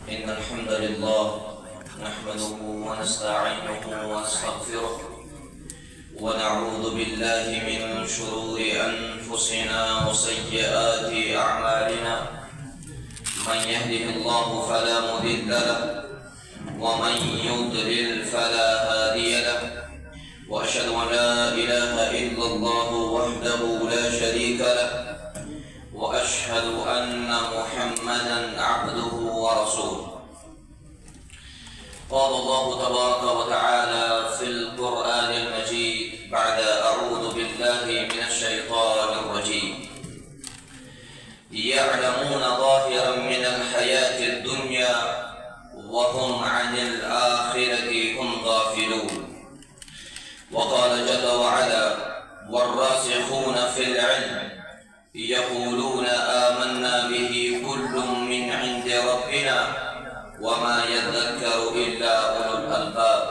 إن الحمد لله نحمده ونستعينه ونستغفره ونعوذ بالله من شرور أنفسنا وسيئات أعمالنا. من يهده الله فلا مضل له ومن يضلل فلا هادي له، وأشهد أن لا إله إلا الله وحده لا شريك له، وأشهد أن محمدا عبده ورسوله. قال الله تبارك وتعالى في القرآن المجيد بعد أعوذ بالله من الشيطان الرجيم: يعلمون ظاهرا من الحياة الدنيا وهم عن الآخرة هم غافلون. وقال جل وعلا: والراسخون في العلم يقولون آمنا به كل من عند ربنا وما يذكر إلا أولو الألباب.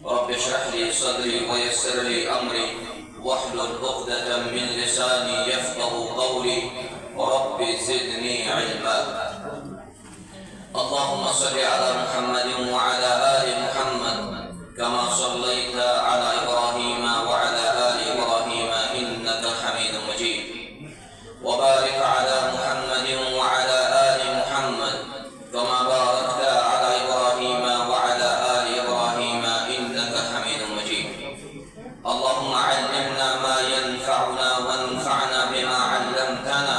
رب اشرح لي صدري ويسر لي أمري واحلل عقدة من لساني يفقه قولي رب زدني علما. اللهم صل على محمد وعلى آل محمد كما صليت على إبراهيم وعلى آل إبراهيم إنك حميد مجيد، وبارك على محمد وعلى آل محمد كما باركت على إبراهيم وعلى آل إبراهيم إنك حميد مجيد. اللهم علمنا ما ينفعنا وانفعنا بما علمتنا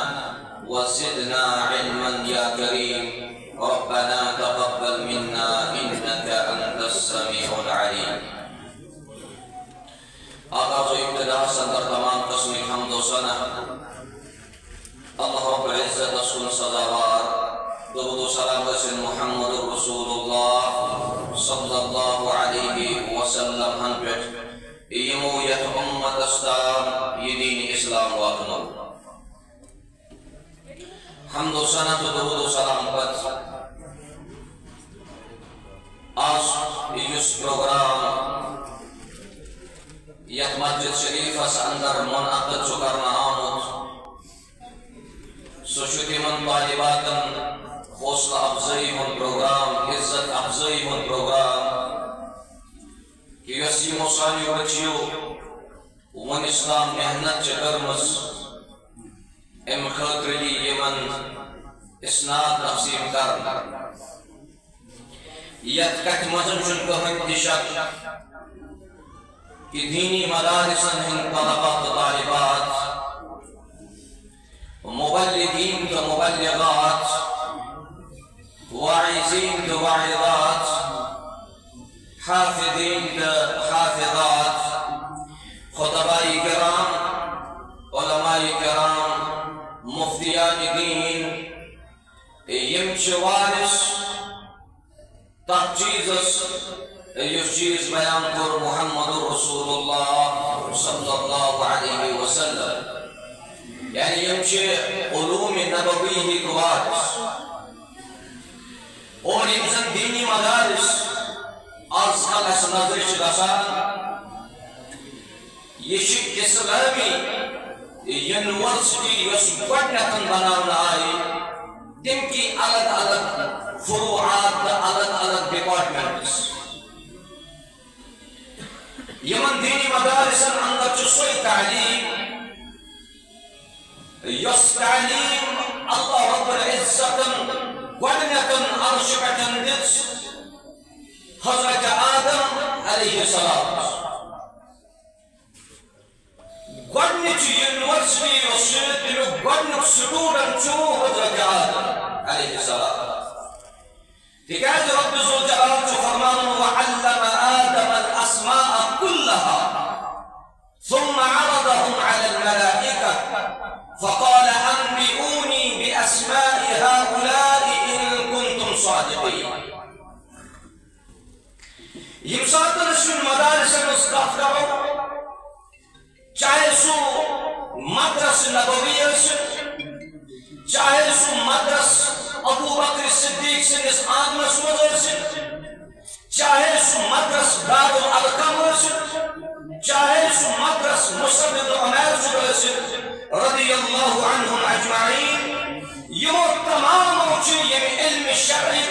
وزدنا علما يا كريم. ربنا تقبل منا إنك أنت السميع العليم. آغاز و ابتدا صدر تمام قسم حمد و ثنا اللہ رب العزت رسول صلوات درود و سلام رسول محمد رسول اللہ صلی اللہ علیہ وسلم ہن پہ یمو یت امت اسلام یہ دین اسلام واتنو حمد و ثنا تو درود و سلام پت آج اس پروگرام یک مسجد شریف اس اندر منعقد کرنا آمد سوچتی من طالباتن حوصلہ افزائی ہن پروگرام، عزت افزائی ہن پروگرام کہ یسی موسانی بچیو ون اسلام محنت چکرمز ام خاطری یمن اسناد تقسیم کرن یت کت مزن چن کہن تشک کہ دینی مدارسن ہن طلبات و طالبات مبلغین و مبلغات واعظین و واعظات حافظین و حافظات خطباء کرام علماء کرام مفتیان دین یم وارث تک چیزس یس چیز بیان کر محمد رسول اللہ صلی اللہ علیہ وسلم، یعنی یم علوم نبوی ہی وارث اور یم زن دینی مدارس آز کل اس نظر گژھان یہ اسلامی یونیورسٹی یس گۄڈنیتھ بناونہٕ آیہِ تم کی الگ الگ فروعات الگ الگ ڈپارٹمنٹس یمن دینی مدارسن اندر چھ سوئی تعلیم یس تعلیم اللہ رب العزتن گۄڈنیتھ عرش پٮ۪ٹھ دِژ حضرت آدم علیہ السلام. گۄڈنِچ یونیورسٹی یۄس چھِ تمیُک گۄڈنیُک سٹوڈنٹ چھُ حضرت آدم علیہ السلام. تکیازِ رب ذوالجلال چھُ فرمان وعلم آدم الاسماء كلها ثم عرضهم على الملائكة فقال انبئوني باسماء هؤلاء ان كنتم صادقين. یم ساتن أسۍ مدارسن ہٕنٛز کتھ کرو چاہے سو مدرس نبوی ٲسِن چاہے سو مدرس ابو بکر صدیق سندس آنگنس مز ٲسِن چاہے سو مدرس دار الارقم ٲسِن چاہے سو مدرس مصعب بن عمیر ٲسِن رضی اللہ عنہم اجمعین یمو تمامو چھ یم علم شرعی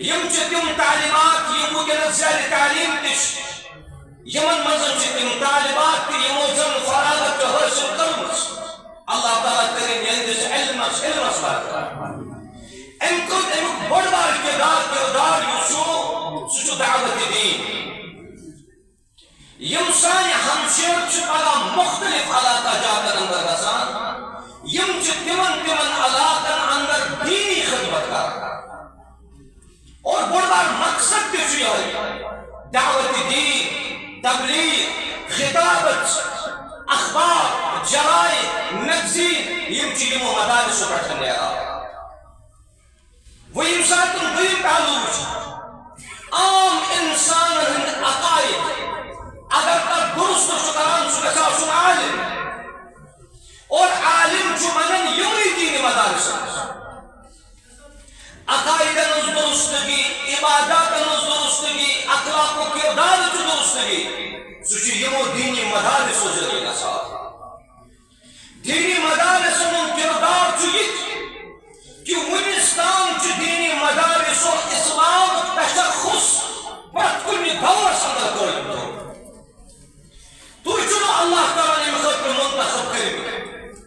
تم تعلیمات ونکس زیادہ تعلیم یمن مزن تم طالبات زن فراغت حاصل کرم اللہ تعالیٰ کریں یہندس علمس برقرار امیک بڑ بار کردار سہ دعوت دین یم سانہ ہمشیر پگہ مختلف علاقہ جاتن اندر گھان تمن علاقن اندر دینی خدمت کر اور بڑ بار مقصد یہ دعوت دین تبلیغ خطابت اخبار جرائد میگزین یمو مدارس پہ نیران وہ یم سات دویم پہلو عام انسان ہند عقائد اگر تک درست کران سہ گھا عالم اور عالم ونان یمنی دینی مدارس عقائدن درستگی عبادات درستگی اخلاق و کردار درستگی سہ یمو دینی مدارس ذریعہ گھان دینی مدارس کردار کہ ونس تام دینی مدارس و اسلام تشخص پرت کن دورس اندر کر تھی اللہ تعالیٰ نے خطر منتخب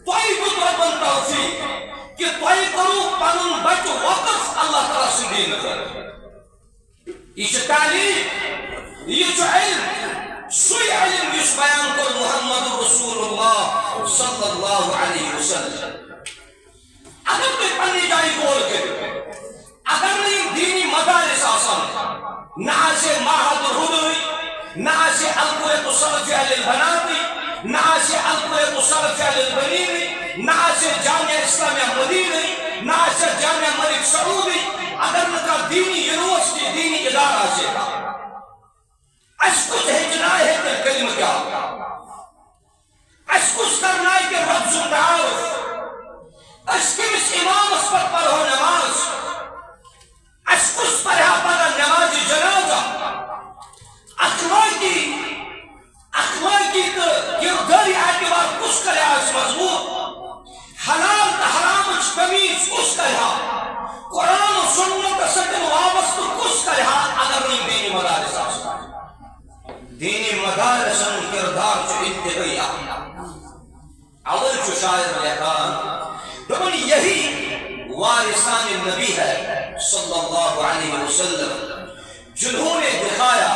کرمت ربن توفیق کہ تھی کرو پن بچہ وقف اللہ تعالیٰ سن دین کر یہ تعلیم یہ علم سی علم اس بیان کر محمد رسول اللہ صلی اللہ علیہ وسلم اگر تھی پنی جائے غور کرو اگر نہیں دینی مدارس آسان نہ معہد الہدی نہ القریۃ السلفیہ للبنات نہ القریۃ السلفیہ للبنین نہ جامعہ اسلامیہ مدینہ نہ جامعہ ملک سعودی اگر نہ دینی یونیورسٹی دینی ادارہ اس کچھ ہجنا ہے کہ کلمہ کیا اس کچھ کرنا ہے کہ رب تعارف اس کمس امام اس پر پڑھو نماز اس کچھ پڑھا پڑھا نماز جنازہ اخلاقی تو کرداری اعتبار کس کرے اس مضبوط حلال تو حرام تمیز کس کرے قرآن و سنت سٹن وابستہ کس کرے اگر نہیں دینی مدارس دینی مدارس کردار انتہائی اول شاعر لکھان دبن یہی وارثان النبی ہے صلی اللہ علیہ وسلم جنہوں نے دکھایا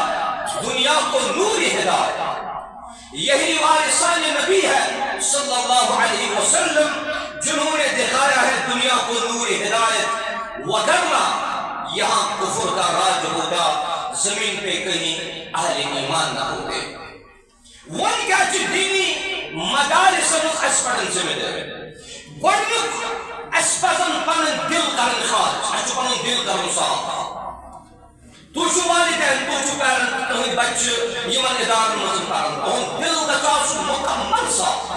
دنیا کو نور ہدایت یہی وارثان نبی ہے صلی اللہ علیہ وسلم جنہوں نے دکھایا ہے دنیا کو نور ہدایت وگرنہ یہاں کفر کا راج ہوتا زمین پہ کہیں اہل ایمان نہ ہوتے ون کیا دینی مدارس اس پڑھن ذمہ دار گۄڈنیُک اَسہِ پَزَن پَنٕنۍ دِل کَرٕنۍ خاص اَسہِ چھُ پَنُن دِل کَرُن صاف تُہۍ چھِو والدین تُہۍ چھِو پیرنٹ تُہٕنٛدۍ بَچہِ یِمن اِدارن منٛز پَران تُہُنٛد دِل گژھِ آسُن مُکمل صاف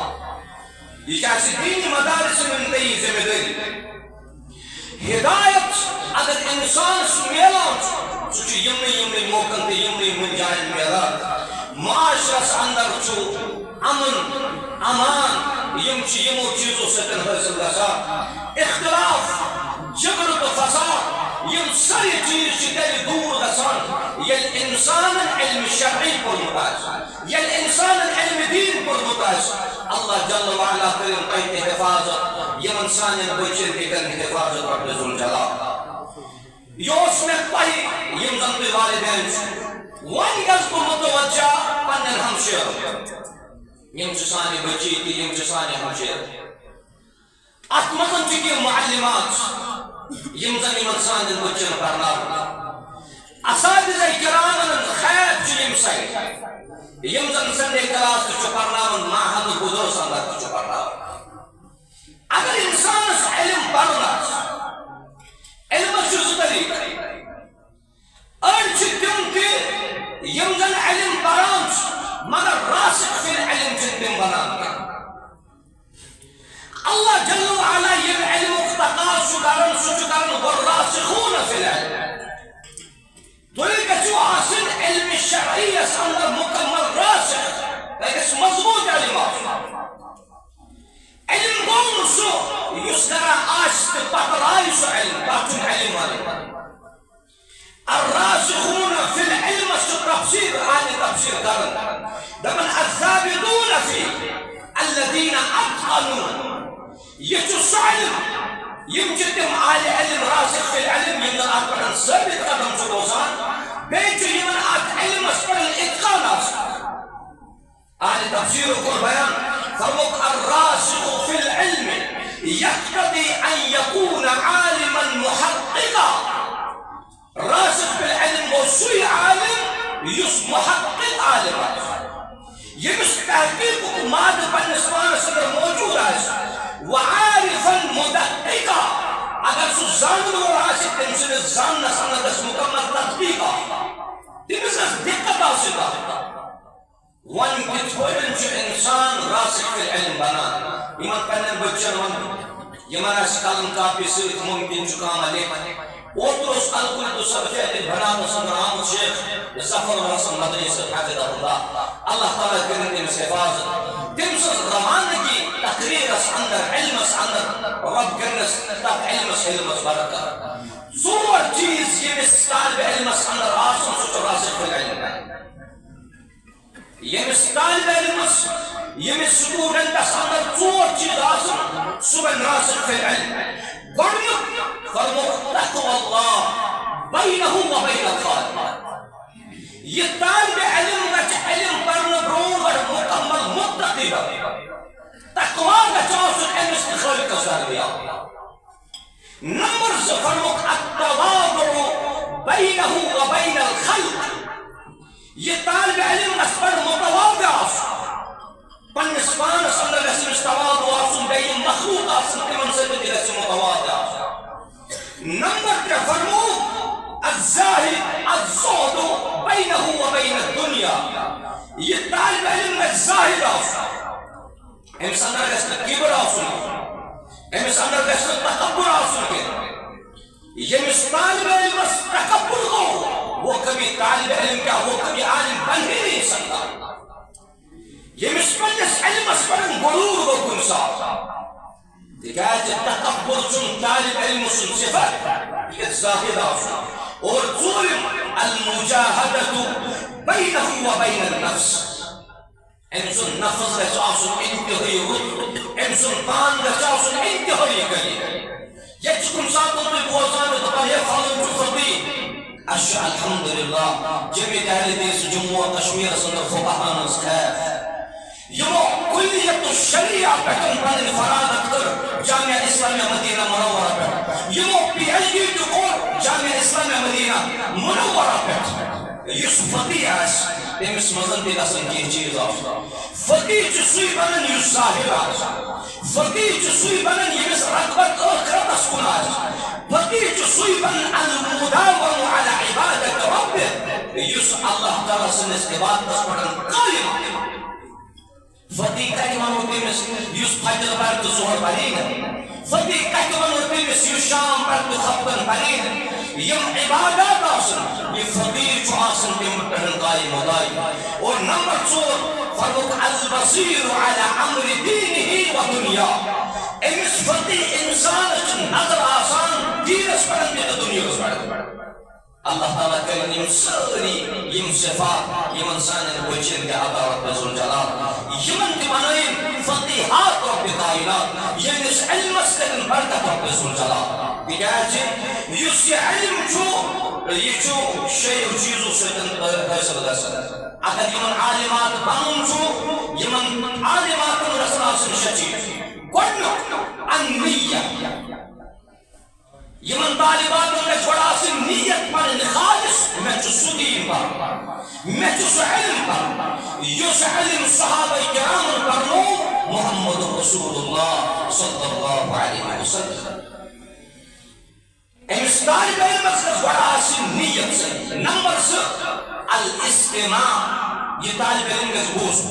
یہِ چھِ اَسہِ دیٖنی مدارسن انتہٲیی ذمہ دٲری ہدایت اگر اِنسانس میلان چھُ سُہ چھُ یِمنٕے موقعن تہٕ یِمنٕے جاین میلان معاشرس اندر چھُ امن امان یمو چیزوں سۭتۍ حٲصِل گژھان اختلاف جگر تو فساد یم ساری چیز تیٚلہِ دوٗر گژھان ییٚلہِ انسانن علم شرعی پوٚرمُت آسہِ ییٚلہِ انسانن علم دین پوٚرمُت آسہِ اللہ جل وعلا کٔرِن تۄہہِ تہِ حفاظت یمن سانٮ۪ن بچن تہِ کٔرِن حفاظت رب ذوالجلال یہِ اوس مےٚ تۄہہِ یِم زن تُہۍ والدین چھِو وۄنۍ گژھٕ بہٕ متوجہ پننٮ۪ن ہمشیرن یم چھِ سانہِ بچی تہِ یم چھِ سانہِ ہمشیر اتھ منٛز چھِ کینٛہہ معلِمات یم زن یمن سانٮ۪ن بچن پرناوٕنۍ اساتذہ کرامن خیر چھُ ییٚمہِ سایڈٕ یم زن سنڈے کلاس تہِ چھُ پرناوان معہد الہدیٰ اندر تہِ چھُ پرناوان اگر انسانس علم پرُن آسہِ علمس چھُ زٕ طریقہٕ أڑۍ چھِ تِم تہِ یم زن علم پران چھِ مگر راسخ فی العلم چھِنہٕ تِم بنان کینٛہہ اللہ جل وعلا یم علمُک تقاضہٕ چھُ کران سُہ چھُ کران والراسخون فی العلم تُہۍ گٔژھِو آسٕنۍ علمِ شرعیس اندر مکمل راسخ تۄہہِ گژھِ مضبوٗط علم آسُن علم گوٚو نہٕ سُہ یُس کران آسہِ تہٕ پتہٕ رایہِ سُہ علم تتھ چھُنہٕ علم ونان الراسخون في العلم تفسير آل تفسير كرن دمن الثابتون فيه الذين أتقنوا يتصعلم يمكن آل علم راسخ في العلم يمن أتقن ثابت قدم سلوسان بيت يمن علم أسفل الإتقان آل تفسير يقول بيان فرمك الراسخ في العلم يقتضي أن يكون عالما محققا. راسخ في العلم وصي عالم محقق عالم يمس تحقيق ماذا بالنسبة لصدر موجود وعارفا مدققا اگر سزان وراسخ تمسن الزان نسان دس مكمل تطبيقا تمسن دقة باسطة وان كتبين انسان راسخ في العلم بنا يمن پنن بچن يمن اسكالن كافي سيت ممكن جكام عليه وطرس القلد سبجات البنات صنعام الشيخ السفر ورسم مدني حفظه الله الله تعالى كرم مسيفاز تمسس رمانكي تقرير عند علم عند رب كرنس تحت علم بركة صور چیز يمس طالب علم عند راسم سوچ راسخ في العلم يمس طالب علم يمس سٹوڈنٹ عند صور چیز راسم سبن راسخ في العلم فرمو تقوى الله بينه وبين الخالق يطالب علم علم برن برون مكمل متقي تقوى تجاوز العلم استخالك الزاربية نمبر فرمك التواضع بينه وبين الخلق يطالب علم أسفر متواضع بالنسبة صلى الله عليه وسلم تواضع أصلا بين مخلوق أصلا كمن سبب إلى متواضع. نمبر فرمو الزاهد الزهد بينه وبين الدنيا يطالب علم الزاهد أصلا امس اندر گژھِ کبر آسن امس اندر گژھِ تکبر آسن یمس طالب علم تکبر ہو وہ کبھی طالب علم کیا وہ کبھی عالم بن ہی نہیں سکتا. يمس پنس علم اسفرن غرور و کن سا تکاج تکبر چون طالب علم سن صفت یہ زاہد آسن اور ظلم المجاہدة بينه وبين النفس امسن نفس رجاسن انتهي رد امسن پان رجاسن انتهي کری يجكم ساتن بوزان دبا يفعلن جفردي اشياء الحمد لله جميع اهل ديس جمهور كشمير صدر فقهان اسكاف يمو كلية الشريعة بحكم بان الفراد اكتر جامعة اسلامية مدينة منورة بحكم يمو PhD تقول جامعة اسلامية مدينة منورة بحكم يوسف فقيعس امس مزن بلا سنگين چیز آفتا فقیع چسوی بنن یوس ظاہر آج فقیع چسوی بنن یمس رقبت آخرت اسکن آج فقیع چسوی بنن المداوم على عبادت رب یوس اللہ تعالی سنس عبادت اسکن قائم فقیع کتمان ہوتی مس یوس فجر برد زہر بلین فقیع کتمان ہوتی مس یوس شام برد خبتن بلین یم عبادات آسن یہ فقیر جو آسن کے متحن قائم ہوتائی اور نمبر 4 فرمک البصیر على عمر دینه و دنیا امس فقیر انسان نظر آسان دین اس پڑھن میں دنیا اس پڑھن اللہ تعالیٰ کرن یم سری یم صفات یم انسان بچن کے عطاوت بزن جلال یمن کے منائم فقیحات رب کائنات یم اس علم اس کرن برکت رب بزن جلال بکاجی یس یہ علم چھو یہ چھو شیع و چیزو سیتن حیثر دسن اگر یمن عالمات بانن چھو یمن عالمات رسل آسن شچیز گوڑنو النیہ یمن طالبات میں چھوڑا سن نیت پر خالص میں چھو سدین پر میں چھو علم پر یس علم صحابہ کرام پر محمد رسول اللہ صلی اللہ علیہ وسلم امس طالب علم اس بڑا سن نیت سے نمبر 2 الاستماع یہ طالب علم کا بوز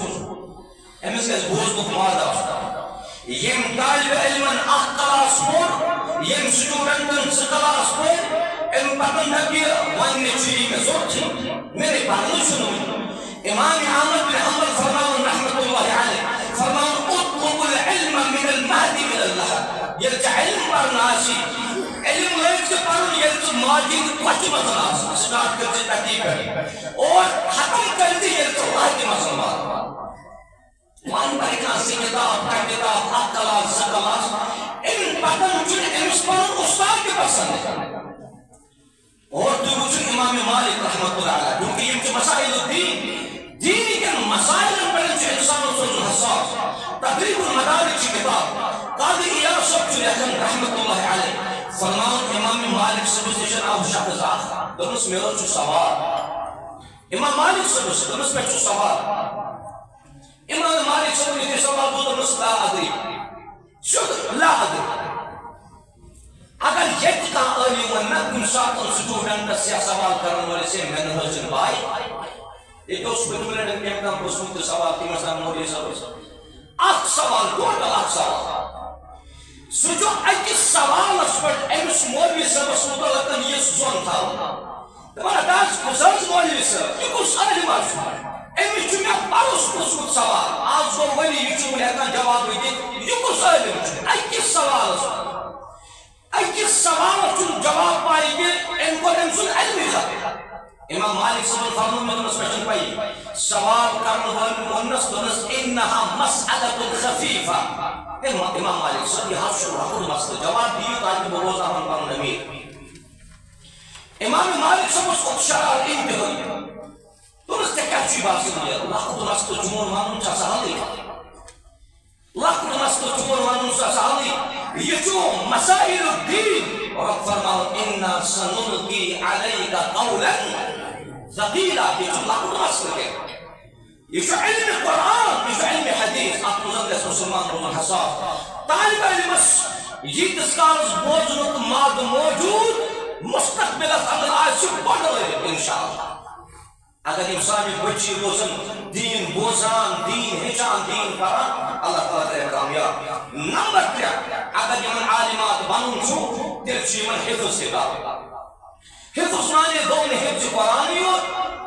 امس کا بوز کو مادا یم طالب علم اخلاص پر یم سٹوڈنٹن سکلاس پر ام پتن نبی وان چیری میں زور تھی میرے پڑھنے سنو امام احمد بن حنبل فرمان رحمۃ اللہ علیہ فرمان اطلب العلم من المهد من اللحد يرجع علم برناسي علم ليس بارون يلزم ماجی پچ مزن سٹارٹ کرتے ترتیب اور ختم کرتے یہ تو واحد مسلمان وان پر کان سے کتاب کا کتاب اکلاس زکلاس ان پتن چن امس پر استاد کے پسند ہے اور دوسرے امام مالک رحمۃ اللہ علیہ کیونکہ یہ جو مسائل الدین دینی کے مسائل پر انسان سوچ حساس تقریب المدارک کی کتاب قاضی ایاز صاحب جو لکھن رحمۃ اللہ علیہ فرمان امام مالک سے بزنشن آو شخص آخر دنس میرا چو سوال امام مالک سے دنس میں چو سوال امام مالک سے بزنشن سوال دو دنس لا ادری شکر لا ادری اگر یہ کا علی ونہ کن ساتن سٹوڈنٹ سے سوال کرنے والے سے میں نے حسن بھائی ایک دو سٹوڈنٹ کے کام پرسنت سوال تھی مثلا مولی صاحب اخ سوال ٹوٹل اخ سوال سجو اکس سوال اس پر امس مولی صاحب متعلقاً یہ زون تھا تمہارا داس بزرگ مولی صاحب یہ کچھ عالم آشو امس جو میں پروس پرسنت سوال آج وہ ولی یہ جو ملے کا جواب ہوئی یہ کچھ عالم اکس سوال اس پر اکس سوال چون جواب پائی گے ان کو انسان علمی خطے امام مالک صاحب فرمون میں دنس میں چن پائی سوال کرنے والے مونس دنس انہا مسئلت خفیفہ امام مالک صاحب یہ حد شروع حقود مسئلہ جواب دیو تاکہ بروز آمن پاؤں نمیر امام مالک صاحب اس کو شرار انتہائی دنس تکیہ چی بات سنی ہے لحقود مسئلہ جمہور مانون چا سہلی لحقود مسئلہ جمہور مانون چا سہلی یہ جو مسائل الدین اور فرماؤ اِنَّا سَنُلْقِي عَلَيْكَ قَوْلًا ثَقِيلًا یہ جو لحقود مسئلہ ہے یہ جو علم قرآن یہ جو علم حدیث آپ مزدس مسلمان روزن حساس طالب علمس یہ تسکارز بوزنک ماد موجود مستقبل اندر آج سے بڑھ رہے انشاءاللہ اگر انسانی بچی روزن دین بوزان دین ہچان دین پران اللہ تعالیٰ کرے کامیاب نمبر 3 اگر یمن عالمات بنون چھو تیل چھو یمن حفظ کتاب حفظ مانے دو نے حفظ قرآنی اور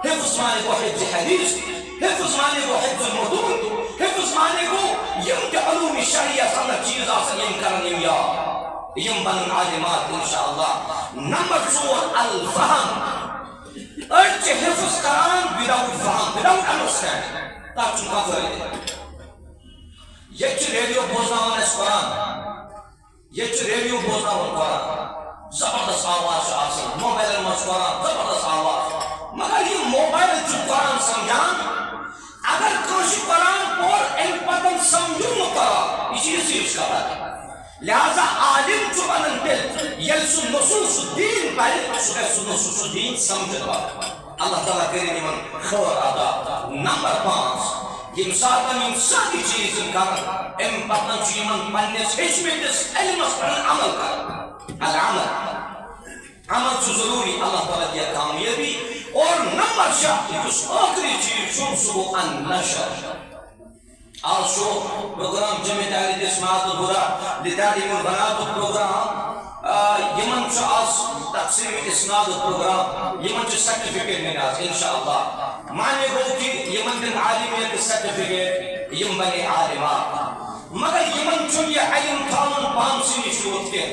حفظ مانے کو حفظ حدیث حفظ مانے کو حفظ المدون حفظ مانے کو یم کے علوم شریعہ سندر چیز آسن یم کرن یم یا یم بنن عالمات انشاءاللہ نمبر 4 الفہم ارچ حفظ کران without فہم without understanding تاک چنکا کرے یہ چھ ریڈیو بوزنا ہونا اس قرآن یہ چھ ریڈیو بوزنا ہونا قرآن زبردست آواز آسن موبائل مجھ قرآن زبردست آواز مگر یہ موبائل چھ قرآن سمجھان اگر کانشی قرآن اور ان پتن سمجھوں قرآن اسی چیز کا ہے لہذا عالم چھ بنن دل یلسو نصوص الدین پر سو نصوص الدین سمجھ بات اللہ تعالیٰ کرے من خور عطا نمبر 5 یم ساتن یم ساری چیز کرن ام پتن چھ یمن پننس ہچمتس علمس پر عمل کر العمل عمل چھ ضروری اللہ تعالیٰ دیا کامیابی اور نمبر 6 اس آخری چیز چون سو النشر آج شو پروگرام جمع داری اسماعت البرا لتعلیم البنات پروگرام یمن چھ آج تقسیم اسناد پروگرام یمن چھ سرٹیفکیٹ میں آج انشاءاللہ معنی گو کہ یمن دن عالمیت سرٹیفکیٹ یم بنے عالمات مگر یمن چھ یہ علم تھاون پان سنی شروط کے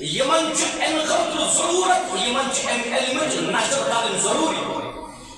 یمن چھ ان خطر ضرورت یمن چھ ان علم نشر کرن ضروری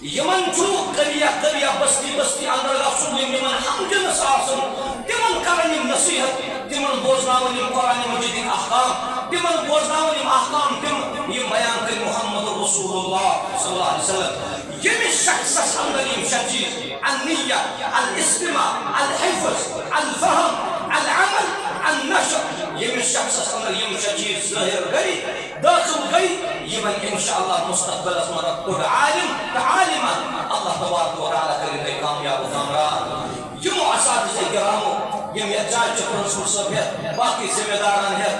یمن چھو قریہ بستی بستی اندر گژھُن یمن ہمجنس آسن تمن کرن یم نصیحت تمن بوزناون یم قرآن مجیدک احکام تمن بوزناون یم احکام تم یم بیان کر محمد رسول اللہ صلی اللہ علیہ وسلم یمس شخصس اندر یم چیز النیہ الاستماع الحفظ الفهم العمل النشر یمس شخصس اندر یم چیز ظاہر گئی داخل گئی یمن انشاءاللہ مستقبل اسمت کل عالم تعالما اللہ تبارک و تعالیٰ کرے کامیاب و کامران یمو اساتذہ کرامو یم یجاج پرنسپل صاحب ہے باقی ذمہ داران ہے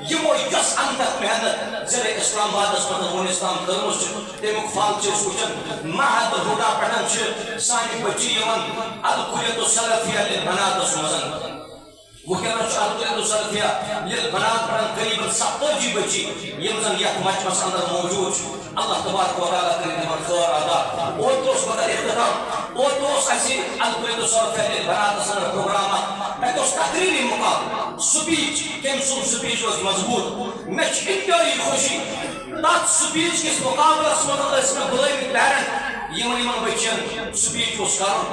یمو یس انتک محنت ضلع اسلام آباد من ونستان کرمس تمیک پھل چھ وچن معہد ہدا پٹھن سانی بچی یمن الکلیت السلفیہ للبنات مزن وكانت أبطال الصرفية للبنات من قريبا 70 بچی يمزن يك مجمس اندر موجود الله تبارك وتعالى كريم من خير عطا اوتوس بدل اختتام اوتوس اسي أبطال الصرفية للبنات سنة پروگراما اتوس تقريري مقام سبيچ كم سن سبيچ was مضبوط مچ انتهایی خوشی تات سبيچ کس مقابلس من اسم بلائم پیرنٹ یمن بچن سبيچ اس کرن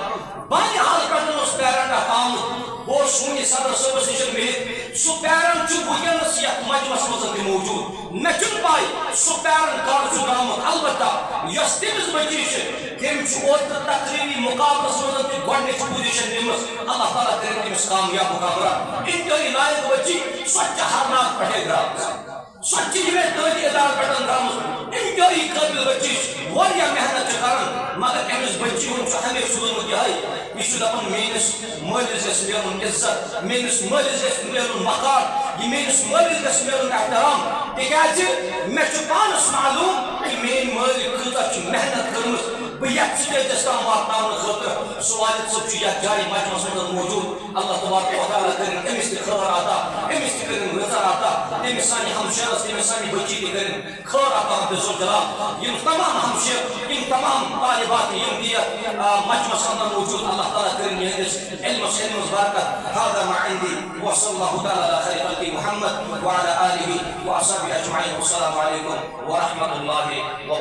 بانی حال کرن اس پیرنٹ آمد وہ سونی صدر صبح نشن بہت سو پیرن چھ وکنس یت مجمس مزن موجود نچن پائی سو پیرن کار چھ آمد البتہ یس تمس بچی تم اوتر تقریری مقابلس مزن تہ گۄڈنچ پوزیشن نمس اللہ تعالیٰ کرن تمس کامیاب مقابلہ انتہائی لائق بچی سوچ ہرناک پٹھے درامز سوچ یہ تعلیمی ادارہ پٹھن درامز انتہائی قابل بچی واریاہ محنت کرن مگر امس بچی ہن ہمیشہ سوزمت یہ یہ دپان میس مالس گھس ملن عزت میس مالس گھس ملن مقام یہ میس مالس گھس ملن احترام تکیاز مے پانس معلوم کہ میری مالک کۭژاہ چھِ محنت کٔرمٕژ بہٕ یتھ سٹیجس تام واتناونہٕ خٲطرٕ سُہ والد صٲب چھُ یتھ جایہِ مجمس منٛز موجود اللہ تبارک وتعالى کٔرِنۍ أمِس تہِ خٲر عطا أمِس تہِ کٔرِنۍ رٕژر عطا تٔمِس سانہِ ہمشیرس تٔمِس سانہِ بچی تہِ کٔرِنۍ خٲر عطا عبدالجلال یِم تمام ہمشیر یِم تمام طالبات یِم تہِ یتھ مجمس اندر موجود اللہ تعالیٰ کٔرِنۍ یِہنٛدِس علمس برکت هذا ما عندي وصلى الله تعالى على خير خلق محمد وعلى آله وأصحابه أجمعين والسلام عليكم ورحمة الله وبركاته.